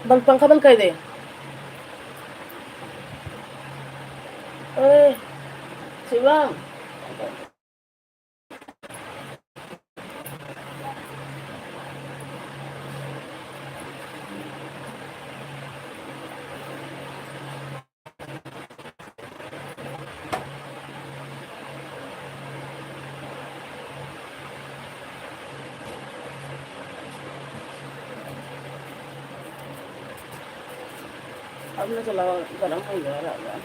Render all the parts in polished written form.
बंद, पंखा बंद कर दे। ओए शिवम, अब ना चला, गर्म हो जा रहा है।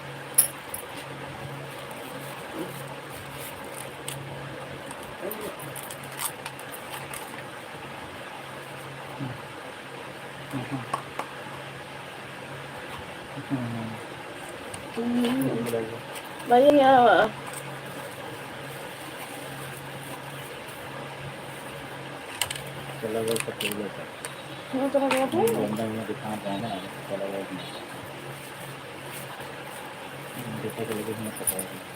भाई यार चला गया तो कोई लेता मैं चला गया था। लंदन में दिखा था ना, चला गया देखा तो लेकिन मैं पता है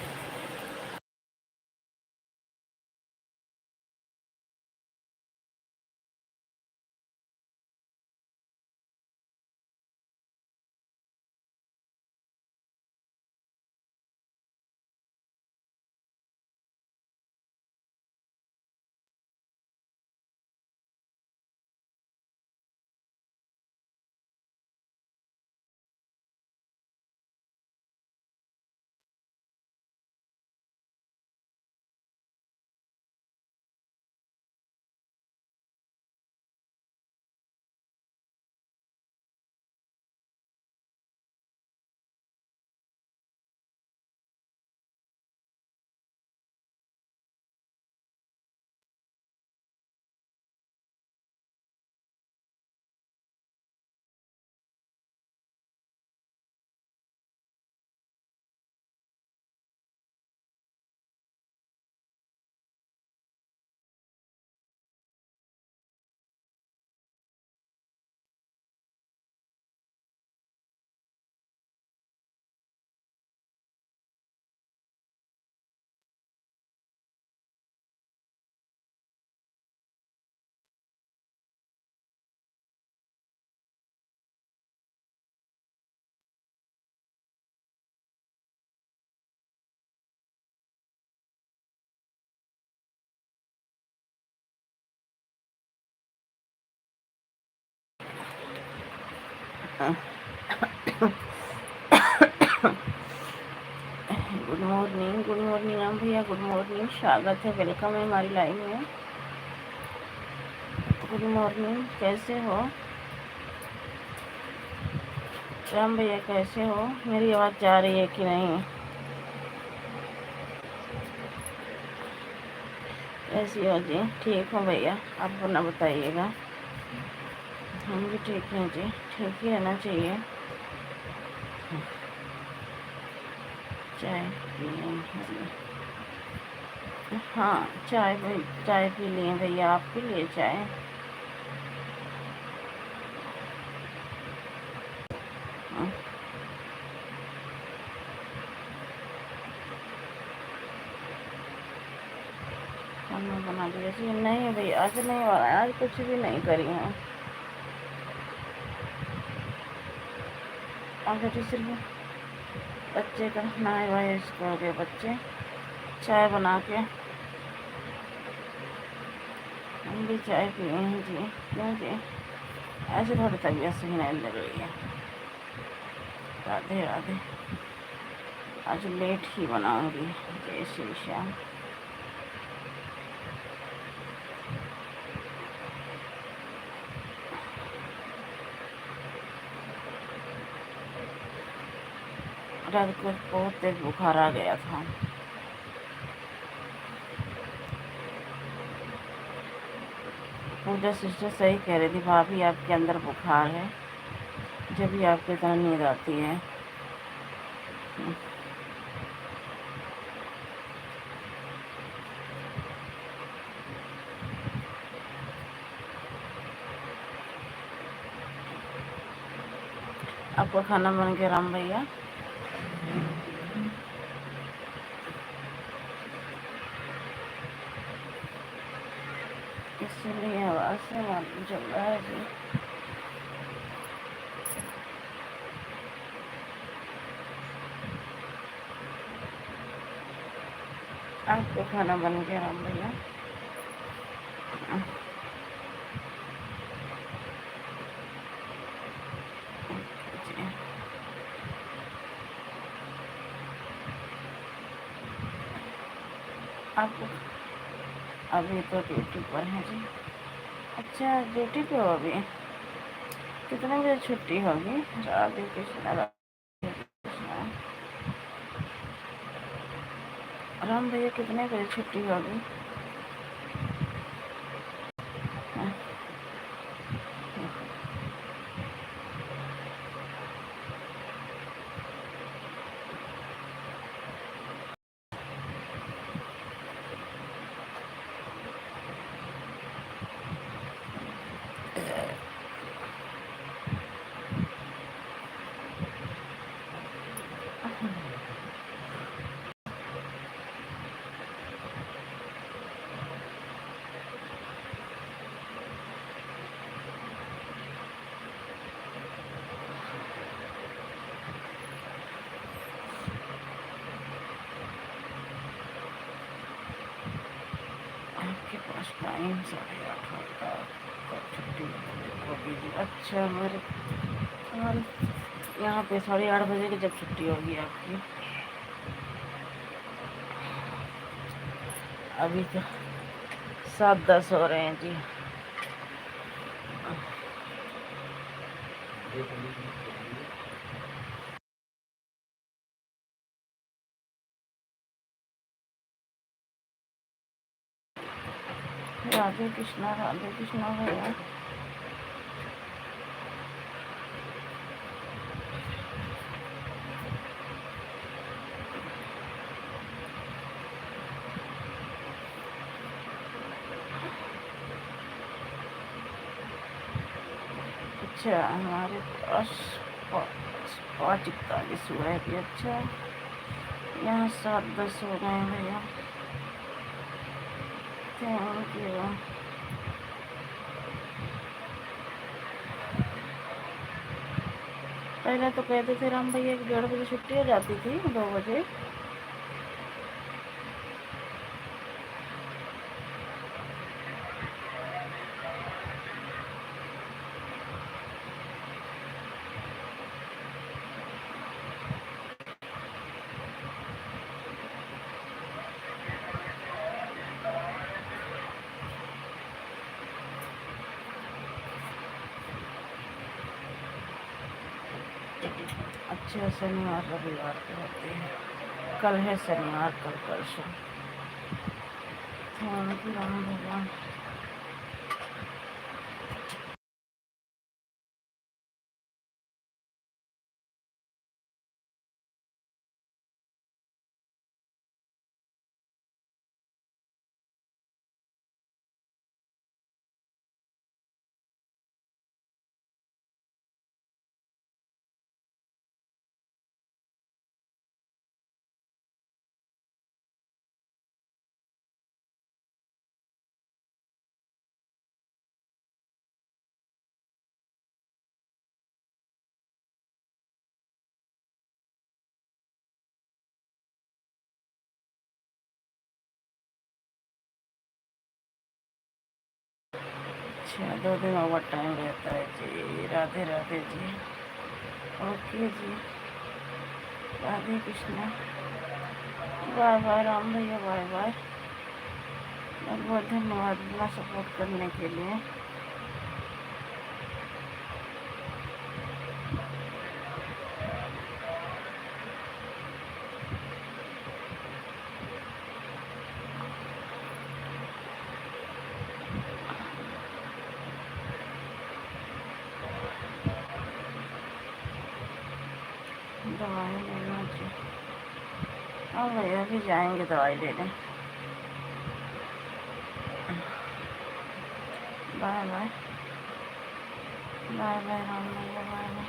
गुड मॉर्निंग राम भैया, गुड मॉर्निंग, स्वागत है, वेलकम है हमारी लाइव में। गुड मॉर्निंग, कैसे हो राम भैया, कैसे हो? मेरी आवाज़ जा रही है कि नहीं? कैसी हो जी? ठीक हो भैया, आप अपना बताइएगा। हम भी ठीक हैं जी, ठीक ही रहना चाहिए। चाय पी लें? हाँ, चाय पी लिए भैया, आप पी लिए चाय? खाना बना दिया जी? नहीं भैया, आज नहीं हो रहा है, आज कुछ भी नहीं करी हूँ। आज तो सिर्फ बच्चे का नहाए वाए इसको हो गए बच्चे, चाय बना के हम भी चाय पिए हैं जी। क्यों जी? ऐसे थोड़ी तबीयत सही नहीं लग रही है। राधे राधे। आज लेट ही बनाऊंगी। जय श्री श्याम। रात को बहुत तेज बुखार आ गया था। पूजा सिस्टर सही कह रही थी, भाभी आपके अंदर बुखार है, जब भी आपके तरह नींद आती है। आपका खाना बन गया राम भैया? इसलिए आवाज़ से मालूम चल रहा है जी। आपका खाना बन गया राम भैया? जी, आप अभी तो ड्यूटी पर हैं जी? अच्छा, ड्यूटी पे हो अभी? कितने बजे छुट्टी होगी? राधे कृष्णा, राधे कृष्णा। राम भैया कितने बजे छुट्टी होगी? आपके पास टाइम 8:30 होता, कब छुट्टी होगी जी? अच्छा, हमारे यहाँ पे 8:30 की जब छुट्टी होगी आपकी। अभी तो 7:10 हो रहे हैं जी। राधे कृष्णा, राधे कृष्णा भैया। अच्छा, हमारे पास 5:41 हुआ है कि? अच्छा, यहाँ 7:10 हो गए हैं भैया। Thank you. पहले तो कहते थे राम भैया कि 1:30 बजे छुट्टी हो जाती थी, 2 बजे। अच्छा, शनिवार रविवार को होती है। कल है शनिवार, कल परसों। थैंक यू राम भैया। अच्छा, 2 दिन ओवर टाइम रहता है जी। राधे राधे जी। ओके जी, राधे कृष्णा। बाय बाय राम भैया, बाय बाय। बहुत बहुत धन्यवाद इतना सपोर्ट करने के लिए। दवाई लेना जी। हाँ भैया, भी जाएंगे दवाई लेने। Bye bye, bye bye Ram भैया, bye bye.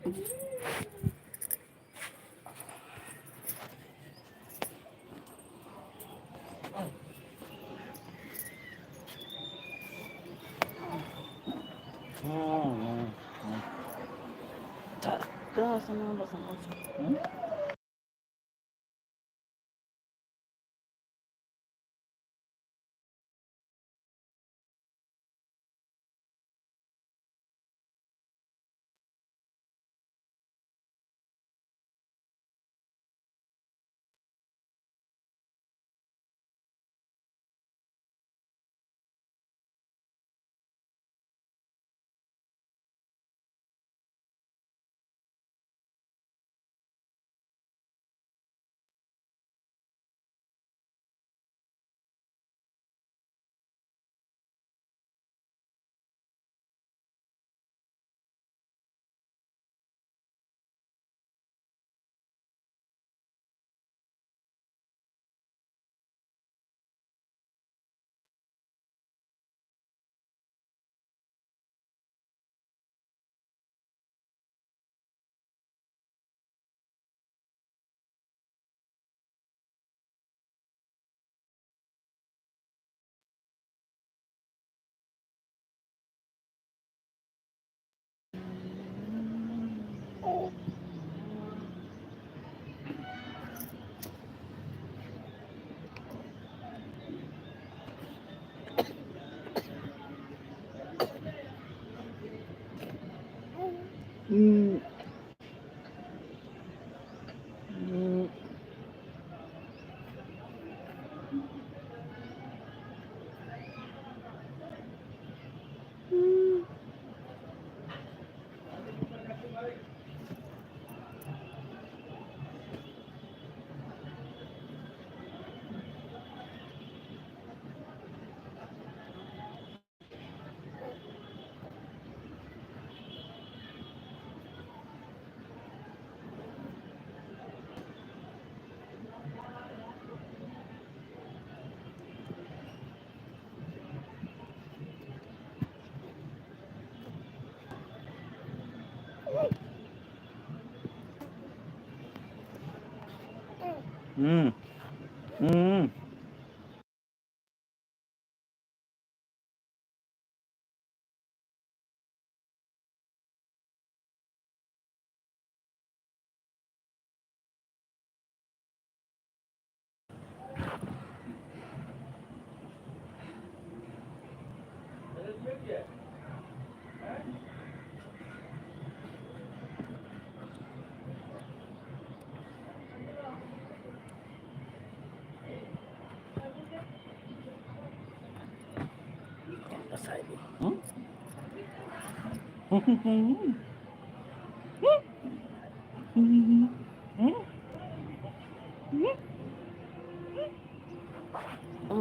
Dah sana dah sana.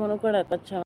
Mana kau dah kacau.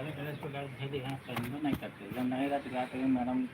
पहले टेरेस पे गए थे देखा सर्विस नहीं करते जब नहीं रहते क्या करें मैडम